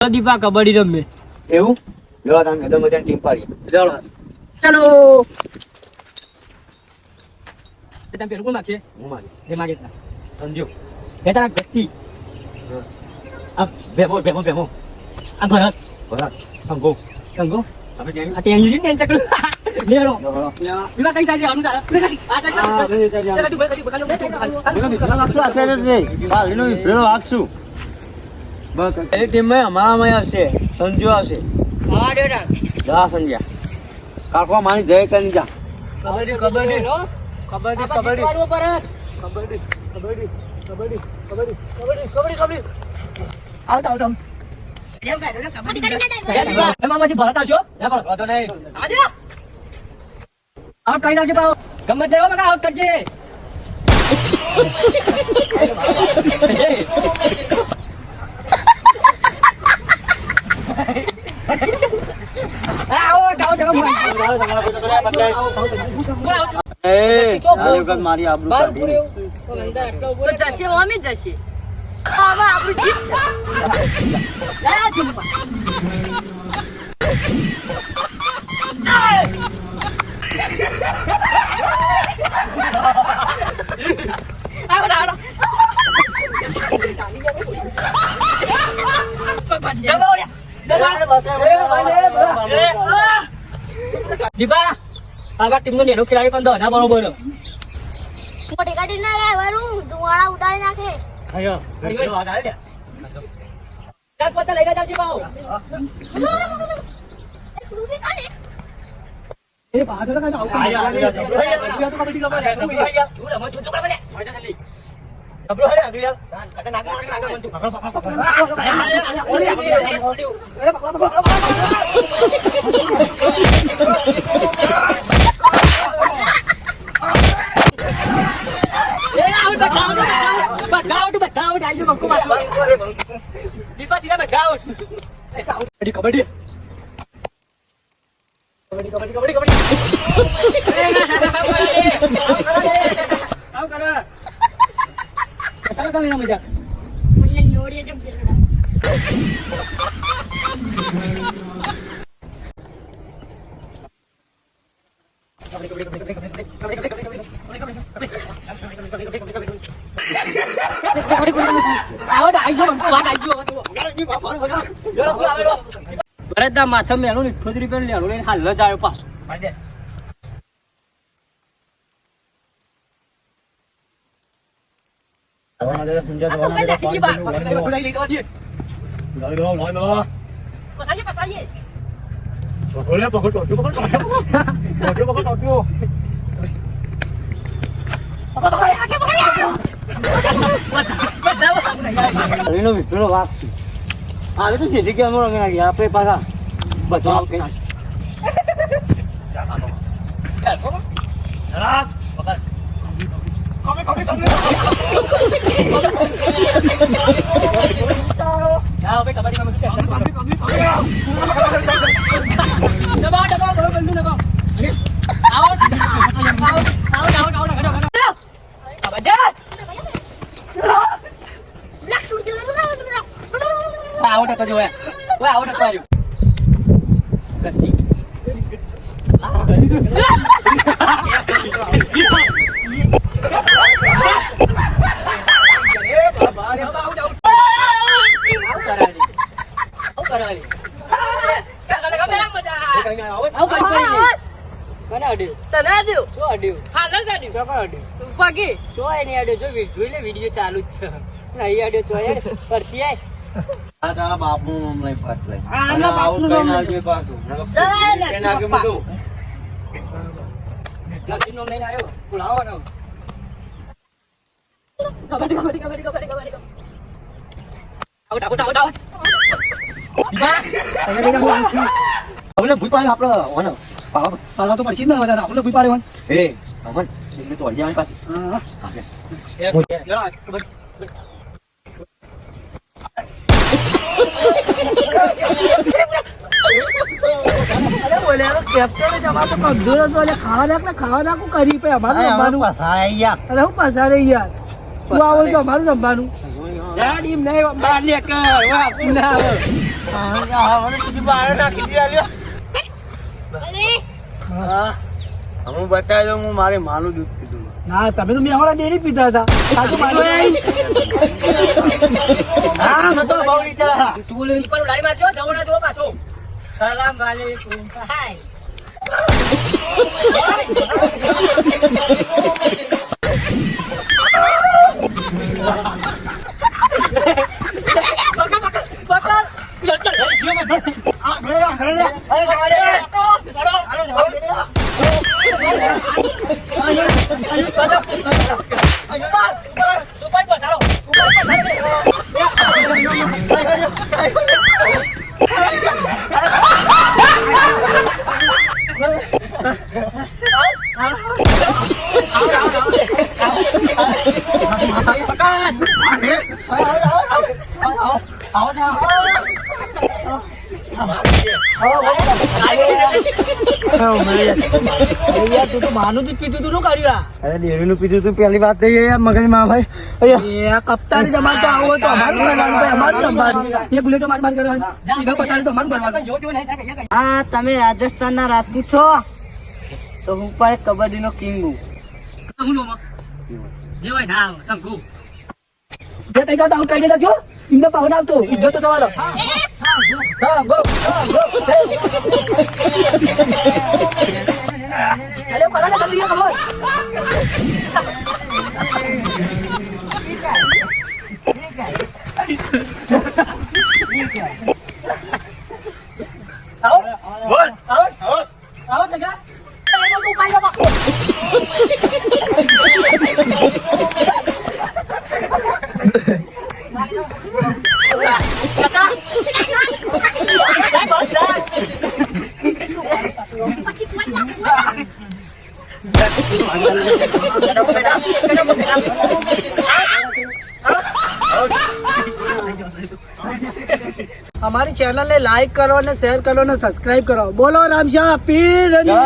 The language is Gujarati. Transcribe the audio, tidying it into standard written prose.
દીપા કબડ્ડી રમે એવું લો તમે એકદમ મજાની ટીમ પાડી ચલો તમે પેલું કોણ માગશે હું મારી એ માગે સમજો એ તારા ગતિ આ બેમો આ ભરત બરાબર સંગો સંગો આપણે કેમ આ ટેન્શન ને ચકડો લેરો દીપા કઈ સાઈડ આનું તારા આ સાઈડ તું બકાલો એ ટીમમાં અમારામાં આવશે સંજુ આવશે હા ડેડા જા સંજ્યા કાકો મારી જય કરી જા kabaddi kabaddi kabaddi kabaddi kabaddi kabaddi kabaddi kabaddi kabaddi kabaddi out out out એમાંથી ભરત આવશો વાંધો નહીં આઉટ કરી નાખજો પાવ ગમે તે બકા આઉટ કરજે મારી આબરૂ કાઢી તો જશે ઓમે જશે આવા આપણું જીત છે લા જીત આવડા દીપા આગળ ટીમનો નેરો ખેલાડી કોણ તો ના બરોબર મોટી ગાડી ના લાવવાનું ધુવાળા ઉડાડી નાખે આયો વાત આવે ને ચાલ પત્તા લઈને જાવજી પાવ એ પાછળ કાઈ આવ આયા તો કબડ્ડી રમવા લે તું રમવા તું કબડ્ડી લે કબડો હે આગળ યાર કાકા નાગા નાગા મન તું કબડ્ડી મજા મને નોડીએ કેમ જરડા ભરતદા માથા મેલું ને 78 રૂપિયા લેણું લઈને હાલ જ આવ્યો પાછો પસાઈએ વિપરીનો વાક આવે તો જેથી કે અમારો આપણે પાછા બધો આવડે તો જોયા ઓય આવડે તો આવ્યો કચ્ચી વિડીયો ચાલુ જ છે નહીં આડ્યો જોઈ પરથી આય આ તારા બાપનું નામ લઈ પાછ લઈ આના બાપનું નામ લઈ પાછું લક્ષ્મી નો લઈને આવ્યો બોલાવવાનો હવે ભૂઈ પાડે આપડે ઓને પાલા તો પડશે જ ને વધારે આપણે ભૂઈ પાડે એ અમન એટલે તો અડ્યા પાછી ખાવા નાખું કરી પે અમારું જમવાનું અરે હું પસારે યાર તું આવો તો અમારું જમવાનું નહીં બહાર લે કર મને તુજી બહાર નાખી દી આલ્યો હું બતાવી દઉં હું મારે માનું દૂધ પીધું ના તમે તો મેહોણા ડેરી પીતા હતા સાચું માનો હા મતો બહુ વિચાર તું બોલે પર લાડી માં જો જવણા જો પાછો સલામ વાલેકુમ હાય તું તો માનું દૂધ પીતું તું કર્યું અરે ડેરીનું પીધું તું પહેલી વાત થઈ યાર મગજમાં ભાઈ કપ્તાની જમાન તો આવો તો અમારું કરવાનું ભાઈ અમારું રમવાનું એ બુલેટો માર કરવાનું ઈગા પસાડી તો અમારું કરવાનું હા તમે રાજસ્થાનના રાજપૂત છો તો હું પણ એક કબડ્ડીનો કિંગ છું જે હોય ના શંકુ જે તઈ જાવ કાઢી નાખજો ઇન્દો પાવન આવતો ઇજ્જત તો સવાલ સા ગો અલે પરાને જલ્દી આવો બોલ આવો જગા એનો તું પાઈ લો हमारी चैनल ने लाइक करो ने शेयर करो ने सब्सक्राइब करो बोलो रामशाह पीर જય